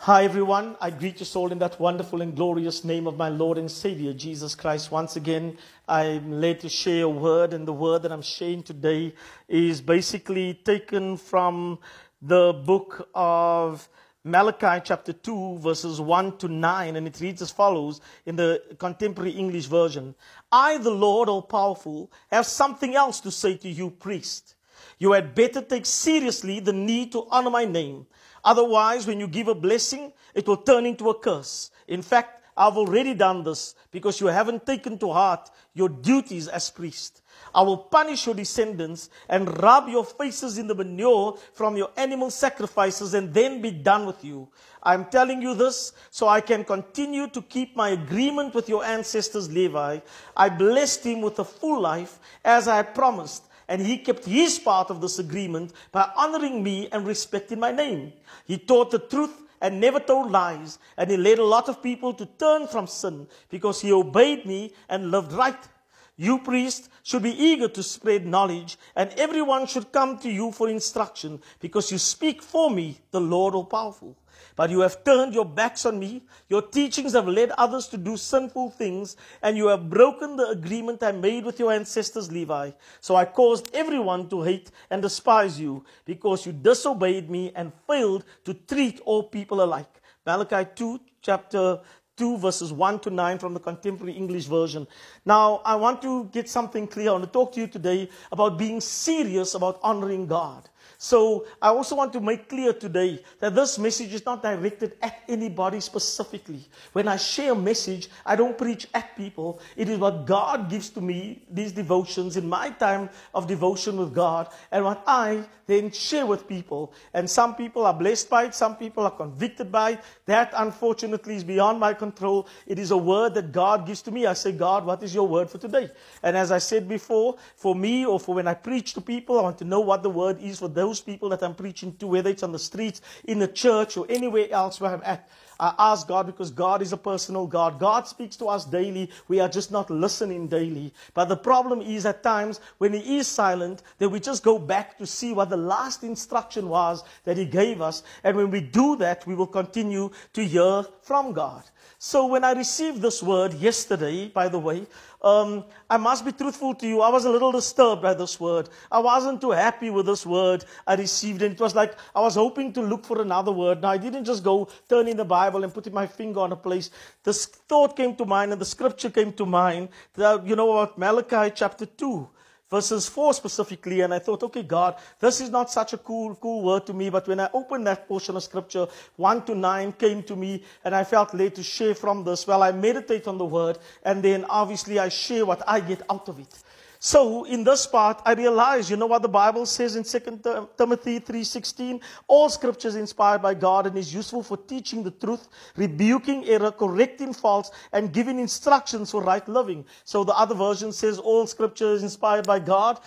Hi everyone, I greet you all in that wonderful and glorious name of my Lord and Savior, Jesus Christ. Once again, I'm led to share a word, and the word that I'm sharing today is basically taken from the book of Malachi chapter 2, verses 1 to 9, and it reads as follows in the contemporary English version. I, the Lord all-powerful, have something else to say to you, priest. You had better take seriously the need to honor my name. Otherwise, when you give a blessing, it will turn into a curse. In fact, I've already done this because you haven't taken to heart your duties as priest. I will punish your descendants and rub your faces in the manure from your animal sacrifices and then be done with you. I'm telling you this so I can continue to keep my agreement with your ancestors Levi. I blessed him with a full life as I had promised. And he kept his part of this agreement by honoring me and respecting my name. He taught the truth and never told lies. And he led a lot of people to turn from sin because he obeyed me and lived right. You priests should be eager to spread knowledge, and everyone should come to you for instruction because you speak for me, the Lord all-powerful. But you have turned your backs on me. Your teachings have led others to do sinful things, and you have broken the agreement I made with your ancestors Levi. So I caused everyone to hate and despise you because you disobeyed me and failed to treat all people alike. Malachi 2, chapter 2, verses 1 to 9 from the contemporary English version. Now, I want to get something clear. I want to talk to you today about being serious about honoring God. So I also want to make clear today that this message is not directed at anybody specifically. When I share a message, I don't preach at people. It is what God gives to me, these devotions, in my time of devotion with God, and what I then share with people. And some people are blessed by it, some people are convicted by it. That, unfortunately, is beyond my control. It is a word that God gives to me. I say, God, what is your word for today? And as I said before, for me or for when I preach to people, I want to know what the word is for those people that I'm preaching to, whether it's on the streets, in the church, or anywhere else where I'm at. I ask God because God is a personal God. God speaks to us daily. We are just not listening daily. But the problem is at times when He is silent, then we just go back to see what the last instruction was that He gave us. And when we do that, we will continue to hear from God. So when I received this word yesterday, by the way, I must be truthful to you. I was a little disturbed by this word. I wasn't too happy with this word I received. And it was like I was hoping to look for another word. Now, I didn't just go turn in the Bible and put my finger on a place. This thought came to mind and the scripture came to mind. About Malachi chapter 2. Verses 4 specifically, and I thought, okay, God, this is not such a cool word to me, but when I opened that portion of scripture, 1 to 9 came to me, and I felt led to share from this. Well, I meditate on the word, and then obviously I share what I get out of it. So, in this part, I realized, what the Bible says in 2 Timothy 3:16? All scripture is inspired by God and is useful for teaching the truth, rebuking error, correcting faults, and giving instructions for right living. So, the other version says all scripture is inspired by God,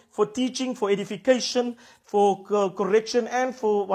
for teaching, for edification, for correction, and for,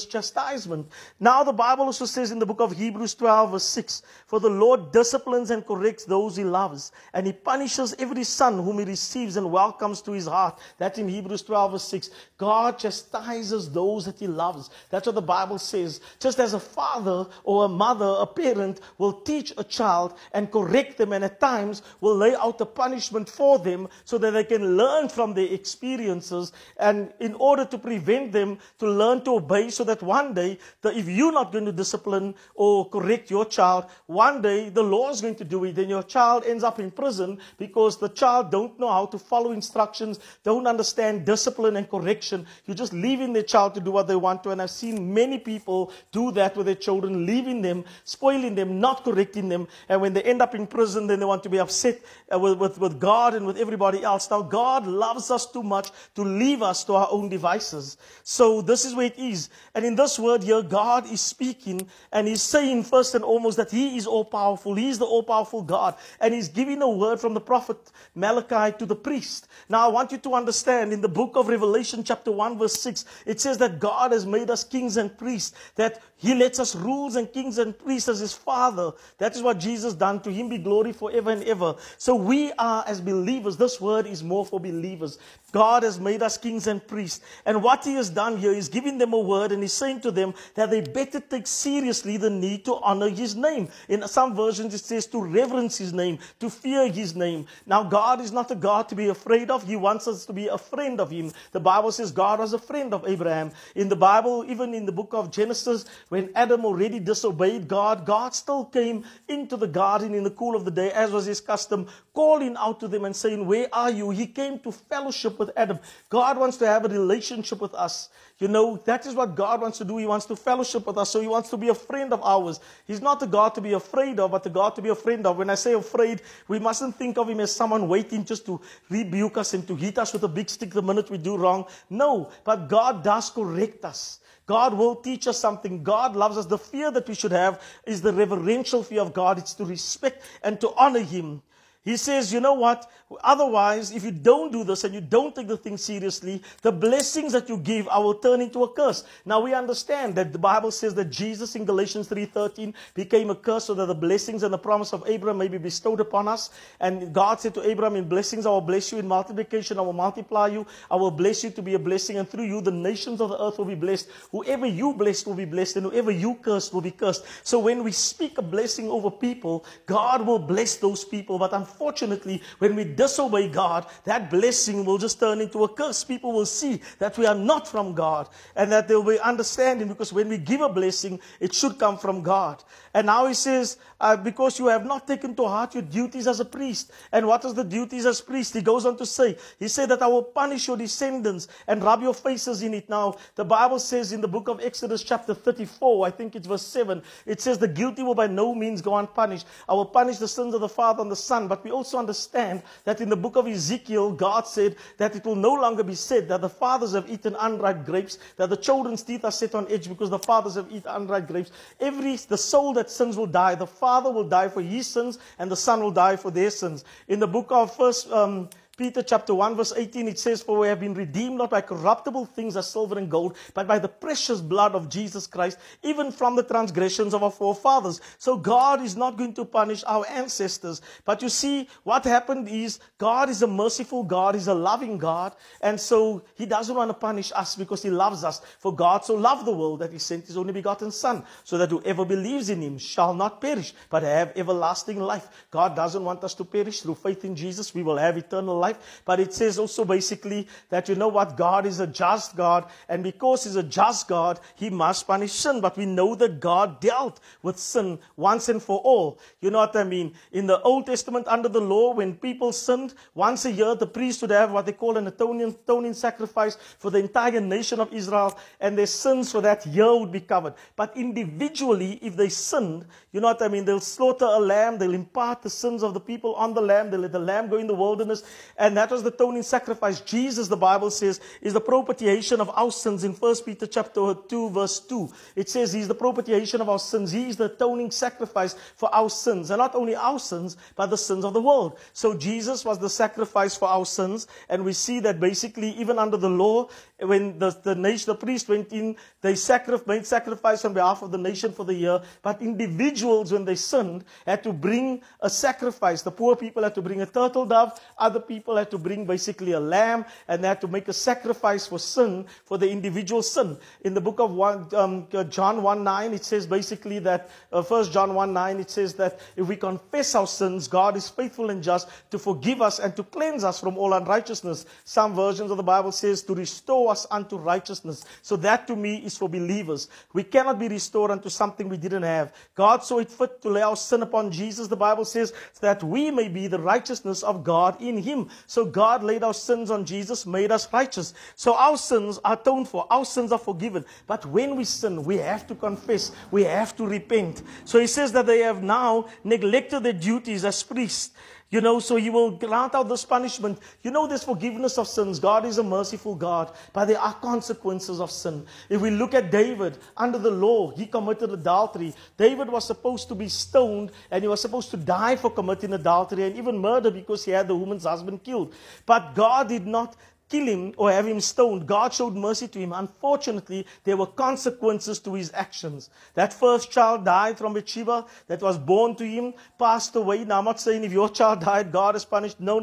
chastisement. Now the Bible also says in the book of Hebrews 12 verse 6, for the Lord disciplines and corrects those He loves, and He punishes every son whom He receives and welcomes to His heart. That's in Hebrews 12 verse 6. God chastises those that He loves. That's what the Bible says. Just as a father or a mother, a parent, will teach a child and correct them, and at times will lay out a punishment for them so that they can learn from their experiences, and in order to prevent them to learn to obey, so that one day, if you're not going to discipline or correct your child, one day the law is going to do it, then your child ends up in prison because the child don't know how to follow instructions, don't understand discipline and correction. You're just leaving their child to do what they want to, and I've seen many people do that with their children, leaving them, spoiling them, not correcting them, and when they end up in prison, then they want to be upset with God and with everybody else. Now, God loves us too much to leave us to our own devices. So this is where it is. And in this word here, God is speaking, and He's saying first and foremost that He is all-powerful. He is the all-powerful God. And He's giving a word from the prophet Malachi to the priest. Now I want you to understand, in the book of Revelation chapter 1 verse 6, it says that God has made us kings and priests, that He lets us rules and kings and priests as His Father. That is what Jesus done. To Him be glory forever and ever. So we are, as believers, this word is more for believers. God has made us kings and priests. And what he has done here is giving them a word, and he's saying to them that they better take seriously the need to honor his name. In some versions it says to reverence his name, to fear his name. Now God is not a God to be afraid of. He wants us to be a friend of him. The Bible says God was a friend of Abraham. In the Bible, even in the book of Genesis, when Adam already disobeyed God, God still came into the garden in the cool of the day, as was his custom, calling out to them and saying, where are you? He came to fellowship with Adam. God wants to have a relationship with us. You know, that is what God wants to do. He wants to fellowship with us. So he wants to be a friend of ours. He's not a God to be afraid of, but a God to be a friend of. When I say afraid, we mustn't think of him as someone waiting just to rebuke us and to hit us with a big stick the minute we do wrong. No, but God does correct us. God will teach us something. God loves us. The fear that we should have is the reverential fear of God. It's to respect and to honor him. He says, you know what? Otherwise, if you don't do this and you don't take the thing seriously, the blessings that you give, I will turn into a curse. Now we understand that the Bible says that Jesus in Galatians 3:13 became a curse so that the blessings and the promise of Abraham may be bestowed upon us. And God said to Abraham, in blessings I will bless you, in multiplication I will multiply you, I will bless you to be a blessing, and through you the nations of the earth will be blessed. Whoever you bless will be blessed, and whoever you curse will be cursed. So when we speak a blessing over people, God will bless those people. But unfortunately, when we disobey God, that blessing will just turn into a curse. People will see that we are not from God, and that they will be understanding, because when we give a blessing, it should come from God. And now he says, because you have not taken to heart your duties as a priest. And what is the duties as priest? He goes on to say, he said that I will punish your descendants and rub your faces in it. Now, the Bible says in the book of Exodus chapter 34, I think it's verse 7, it says the guilty will by no means go unpunished. I will punish the sins of the father and the son. But we also understand that in the book of Ezekiel, God said that it will no longer be said that the fathers have eaten unripe grapes, that the children's teeth are set on edge because the fathers have eaten unripe grapes. The soul that sins will die. The father will die for his sins, and the son will die for their sins. In the book of Peter chapter 1 verse 18, it says, for we have been redeemed not by corruptible things as silver and gold, but by the precious blood of Jesus Christ, even from the transgressions of our forefathers. So God is not going to punish our ancestors. But you see, what happened is, God is a merciful God, he's a loving God, and so he doesn't want to punish us because he loves us. For God so loved the world that he sent his only begotten Son, so that whoever believes in him shall not perish, but have everlasting life. God doesn't want us to perish. Through faith in Jesus, we will have eternal life. But it says also basically that, you know what, God is a just God, and because he's a just God, he must punish sin. But we know that God dealt with sin once and for all. You know what I mean? In the Old Testament, under the law, when people sinned, once a year the priest would have what they call an atoning sacrifice for the entire nation of Israel, and their sins for that year would be covered. But individually, if they sinned, you know what I mean, they'll slaughter a lamb, they'll impart the sins of the people on the lamb, they'll let the lamb go in the wilderness, and that was the atoning sacrifice. Jesus, the Bible says, is the propitiation of our sins. In 1 Peter chapter 2 verse 2, it says he's the propitiation of our sins. He is the atoning sacrifice for our sins, and not only our sins, but the sins of the world. So Jesus was the sacrifice for our sins, and we see that basically even under the law, when the priest went in, they made sacrifice on behalf of the nation for the year. But individuals, when they sinned, had to bring a sacrifice. The poor people had to bring a turtle dove. Other people had to bring basically a lamb, and they had to make a sacrifice for sin, for the individual sin. In the book of John 1:9, it says basically that, 1 John 1:9, it says that if we confess our sins, God is faithful and just to forgive us and to cleanse us from all unrighteousness. Some versions of the Bible says to restore us unto righteousness. So that to me is for believers. We cannot be restored unto something we didn't have. God saw it fit to lay our sin upon Jesus, the Bible says, so that we may be the righteousness of God in him. So God laid our sins on Jesus, made us righteous. So our sins are atoned for, our sins are forgiven. But when we sin, we have to confess, we have to repent. So he says that they have now neglected their duties as priests. You know, so he will grant out this punishment. You know, there's forgiveness of sins. God is a merciful God, but there are consequences of sin. If we look at David, under the law, he committed adultery. David was supposed to be stoned, and he was supposed to die for committing adultery and even murder because he had the woman's husband killed. But God did not kill him or have him stoned. God showed mercy to him. Unfortunately, there were consequences to his actions. That first child died from Bathsheba that was born to him, passed away. Now, I'm not saying if your child died, God is punished. No.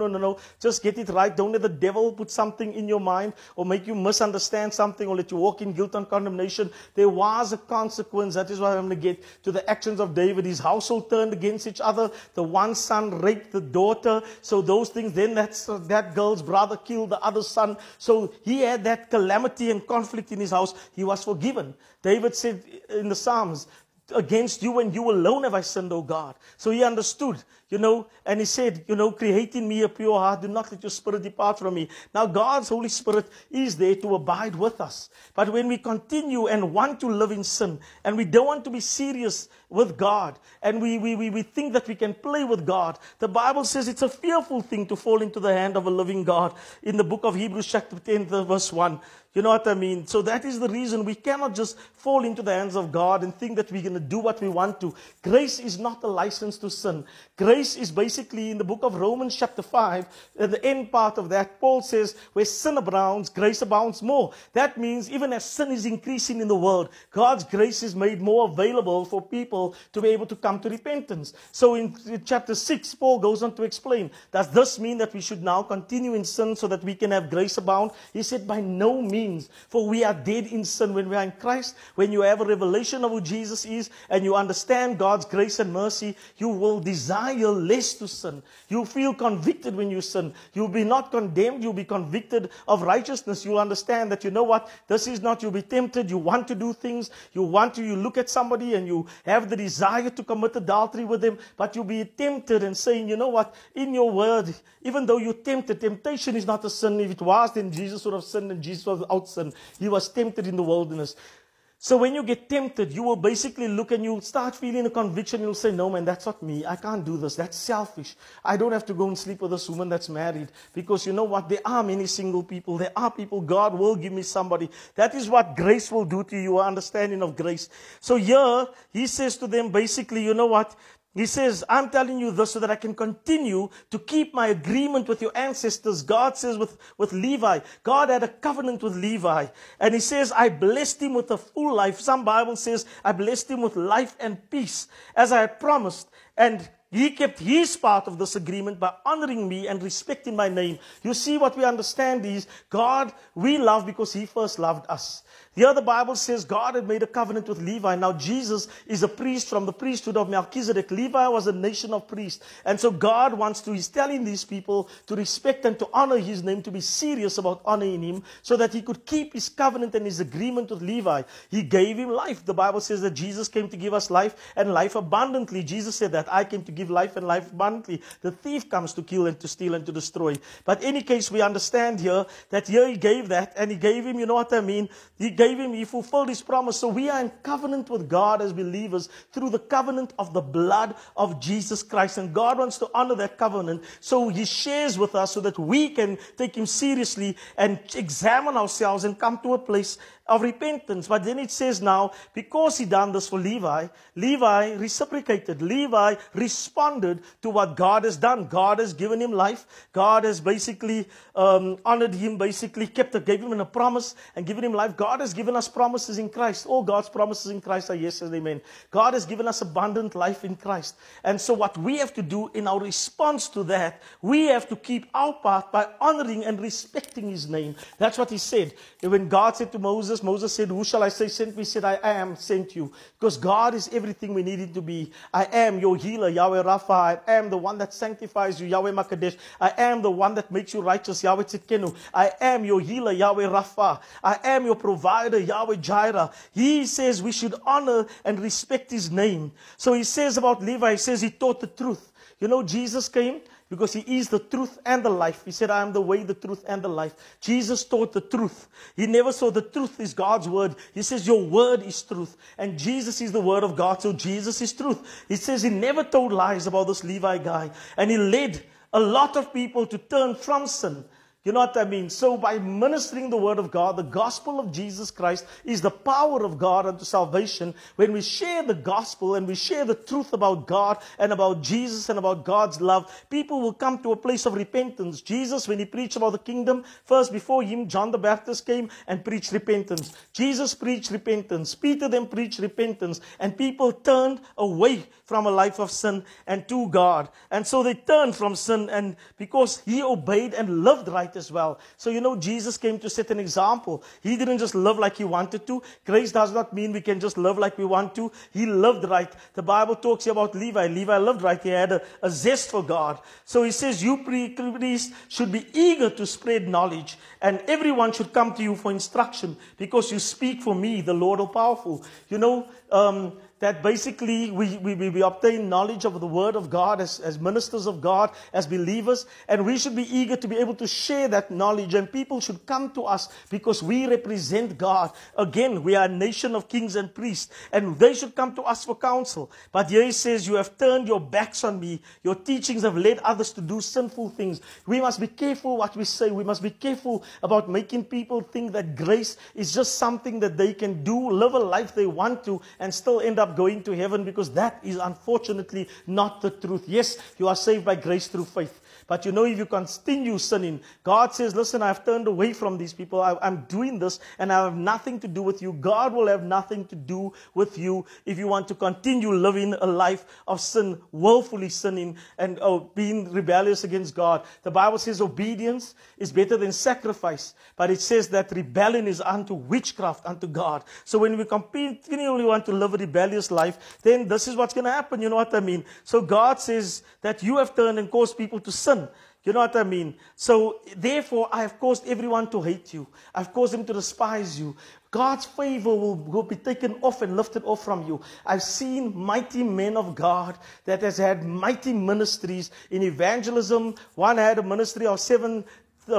Just get it right. Don't let the devil put something in your mind or make you misunderstand something or let you walk in guilt and condemnation. There was a consequence. That is why I'm going to get to the actions of David. His household turned against each other. The one son raped the daughter. So those things, then that girl's brother killed the other son. So he had that calamity and conflict in his house. He was forgiven. David said in the Psalms, against you and you alone have I sinned, O God. So he understood, and he said, create in me a pure heart. Do not let your spirit depart from me. Now God's Holy Spirit is there to abide with us. But when we continue and want to live in sin, and we don't want to be serious with God, and we think that we can play with God, the Bible says it's a fearful thing to fall into the hand of a living God. In the book of Hebrews chapter 10 verse 1. You know what I mean? So that is the reason we cannot just fall into the hands of God and think that we're going to do what we want to. Grace is not a license to sin. Grace is basically in the book of Romans chapter 5, at the end part of that, Paul says, where sin abounds, grace abounds more. That means even as sin is increasing in the world, God's grace is made more available for people to be able to come to repentance. So in chapter 6, Paul goes on to explain, does this mean that we should now continue in sin so that we can have grace abound? He said, by no means. For we are dead in sin when we are in Christ. When you have a revelation of who Jesus is and you understand God's grace and mercy, you will desire less to sin. You feel convicted when you sin. You'll be not condemned. You'll be convicted of righteousness. You'll understand that, this is not, you'll be tempted. You want to do things. You look at somebody and you have the desire to commit adultery with them, but you'll be tempted and saying, in your word, even though you're tempted, temptation is not a sin. If it was, then Jesus would have sinned and Jesus was without sin. He was tempted in the wilderness. So when you get tempted, you will basically look and you'll start feeling a conviction. You'll say, no man, that's not me. I can't do this. That's selfish. I don't have to go and sleep with this woman that's married. Because you know what? There are many single people. There are people. God will give me somebody. That is what grace will do to you, your understanding of grace. So here, he says to them basically, you know what? He says, I'm telling you this so that I can continue to keep my agreement with your ancestors. God says with Levi, God had a covenant with Levi. And he says, I blessed him with a full life. Some Bible says, I blessed him with life and peace, as I had promised. And he kept his part of this agreement by honoring me and respecting my name. You see, what we understand is God we love because he first loved us. Here the Bible says God had made a covenant with Levi. Now Jesus is a priest from the priesthood of Melchizedek. Levi was a nation of priests. And so God he's telling these people to respect and to honor his name, to be serious about honoring him so that he could keep his covenant and his agreement with Levi. He gave him life. The Bible says that Jesus came to give us life and life abundantly. Jesus said that I came to give life and life abundantly. The thief comes to kill and to steal and to destroy. But in any case, we understand here that here he gave that and he gave him, you know what I mean? He fulfilled his promise. So we are in covenant with God as believers through the covenant of the blood of Jesus Christ. And God wants to honor that covenant. So he shares with us so that we can take him seriously and examine ourselves and come to a place of repentance. But then it says now, because he done this for Levi, Levi reciprocated. Levi responded to what God has done. God has given him life. God has basically honored him, gave him a promise and given him life. God has given us promises in Christ. All God's promises in Christ are yes and amen. God has given us abundant life in Christ. And so what we have to do in our response to that, we have to keep our part by honoring and respecting his name. That's what he said. When God said to Moses said, who shall I say sent me? He said, I am sent you. Because God is everything we need him to be. I am your healer, Yahweh Rapha. I am the one that sanctifies you, Yahweh Makadesh. I am the one that makes you righteous, Yahweh Tzidkenu. I am your healer, Yahweh Rapha. I am your provider, Yahweh Jireh. He says we should honor and respect his name. So he says about Levi, he says he taught the truth. You know, Jesus came because he is the truth and the life. He said, I am the way, the truth, and the life. Jesus taught the truth. He never saw the truth is God's word. He says, your word is truth. And Jesus is the word of God, so Jesus is truth. He says he never told lies about this Levi guy. And he led a lot of people to turn from sin. You know what I mean? So by ministering the word of God, the gospel of Jesus Christ is the power of God unto salvation. When we share the gospel and we share the truth about God and about Jesus and about God's love, people will come to a place of repentance. Jesus, when he preached about the kingdom, first before him, John the Baptist came and preached repentance. Jesus preached repentance. Peter then preached repentance. And people turned away from a life of sin and to God. And so they turned from sin, and because he obeyed and lived right as well. So you know, Jesus came to set an example. He didn't just live like he wanted to. Grace does not mean we can just live like we want to. He lived right. The Bible talks about Levi. Levi lived right. He had a zest for God. So he says, you priests should be eager to spread knowledge, and everyone should come to you for instruction, because you speak for me, the Lord all-powerful. You know, that basically we obtain knowledge of the word of God as ministers of God, as believers, and we should be eager to be able to share that knowledge, and people should come to us because we represent God. Again, we are a nation of kings and priests, and they should come to us for counsel. But here he says, you have turned your backs on me. Your teachings have led others to do sinful things. We must be careful what we say. We must be careful about making people think that grace is just something that they can do, live a life they want to, and still end up going to heaven, because that is unfortunately not the truth. Yes, you are saved by grace through faith. But you know, if you continue sinning, God says, listen, I've turned away from these people. I'm doing this and I have nothing to do with you. God will have nothing to do with you if you want to continue living a life of sin, willfully sinning and being rebellious against God. The Bible says obedience is better than sacrifice. But it says that rebellion is unto witchcraft unto God. So when we continually want to live a rebellious life, then this is what's going to happen. You know what I mean? So God says that you have turned and caused people to sin. You know what I mean? So therefore, I have caused everyone to hate you. I've caused them to despise you. God's favor will be taken off and lifted off from you. I've seen mighty men of God that has had mighty ministries in evangelism. One had a ministry of $7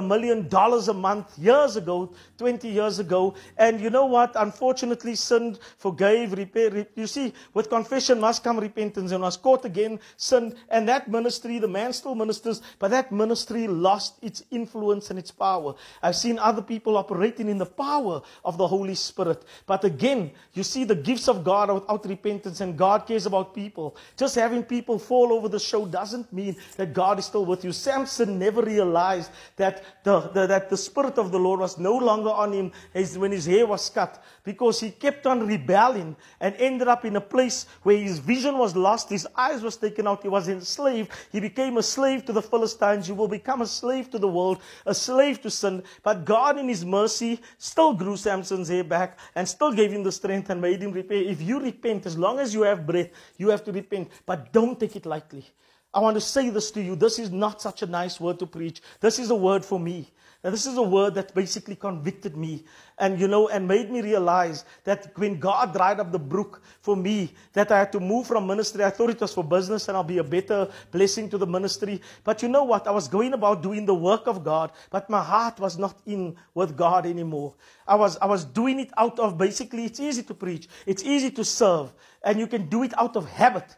million a month years ago, 20 years ago. And you know what? Unfortunately, sin forgave, repair. You see, with confession must come repentance, and was caught again, sin. And that ministry, the man still ministers, but that ministry lost its influence and its power. I've seen other people operating in the power of the Holy Spirit. But again, you see the gifts of God without repentance, and God cares about people. Just having people fall over the show doesn't mean that God is still with you. Samson never realized that the Spirit of the Lord was no longer on him when his hair was cut, because he kept on rebelling and ended up in a place where his vision was lost, his eyes was taken out, he was enslaved. He became a slave to the Philistines. You will become a slave to the world, a slave to sin. But God in his mercy still grew Samson's hair back and still gave him the strength and made him repent. If you repent, as long as you have breath, you have to repent. But don't take it lightly. I want to say this to you. This is not such a nice word to preach. This is a word for me. Now, this is a word that basically convicted me and, and made me realize that when God dried up the brook for me, that I had to move from ministry. I thought it was for business and I'll be a better blessing to the ministry. But you know what? I was going about doing the work of God, but my heart was not in with God anymore. I was doing it out of, basically, it's easy to preach. It's easy to serve, and you can do it out of habit.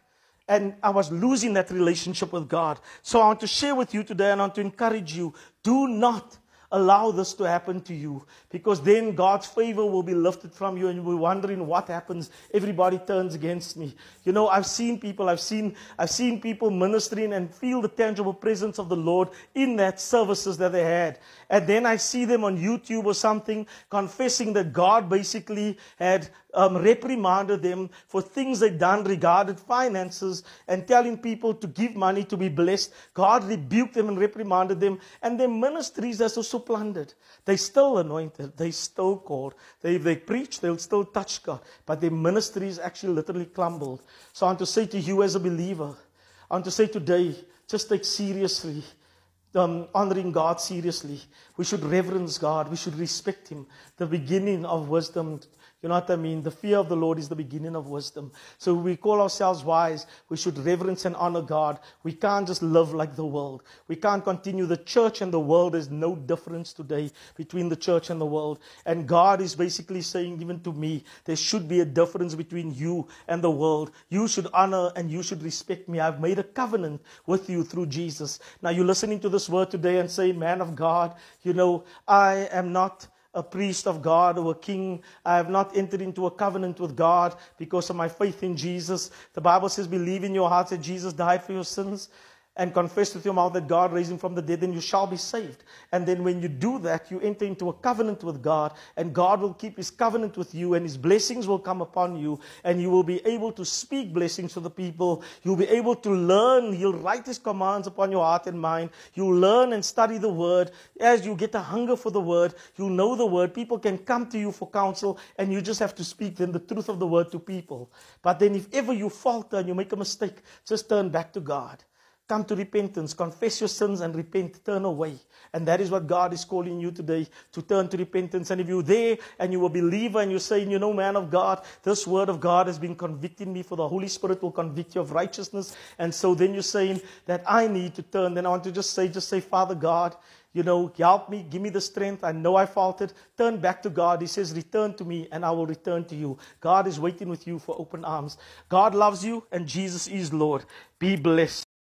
And I was losing that relationship with God. So I want to share with you today, and I want to encourage you, do not allow this to happen to you, because then God's favor will be lifted from you and you'll be wondering what happens. Everybody turns against me. You know, I've seen people ministering and feel the tangible presence of the Lord in that services that they had. And then I see them on YouTube or something confessing that God basically had reprimanded them for things they'd done regarding finances and telling people to give money to be blessed. God rebuked them and reprimanded them, and their ministries are so plundered. They still anointed, they still called. If they preach, they'll still touch God, but their ministries actually literally crumbled. So I want to say to you as a believer, I want to say today, just take seriously honoring God seriously. We should reverence God. We should respect Him. The beginning of wisdom, You know what I mean? The fear of the Lord is the beginning of wisdom. So we call ourselves wise. We should reverence and honor God. We can't just live like the world. We can't continue. The church and the world, there's no difference today between the church and the world. And God is basically saying, even to me, there should be a difference between you and the world. You should honor and you should respect me. I've made a covenant with you through Jesus. Now you're listening to this word today and saying, man of God, you know, I am not a priest of God or a king. I have not entered into a covenant with God because of my faith in Jesus. The Bible says, believe in your heart that Jesus died for your sins, and confess with your mouth that God raised him from the dead, then you shall be saved. And then when you do that, you enter into a covenant with God, and God will keep his covenant with you, and his blessings will come upon you, and you will be able to speak blessings to the people. You'll be able to learn. He'll write his commands upon your heart and mind. You'll learn and study the word. As you get a hunger for the word, you'll know the word. People can come to you for counsel, and you just have to speak then the truth of the word to people. But then if ever you falter and you make a mistake, just turn back to God. Come to repentance, confess your sins and repent, turn away. And that is what God is calling you today, to turn to repentance. And if you're there and you're a believer and you're saying, you know, man of God, this word of God has been convicting me, for the Holy Spirit will convict you of righteousness. And so then you're saying that I need to turn. Then I want to just say, Father God, you know, help me, give me the strength. I know I faltered. Turn back to God. He says, return to me and I will return to you. God is waiting with you for open arms. God loves you and Jesus is Lord. Be blessed.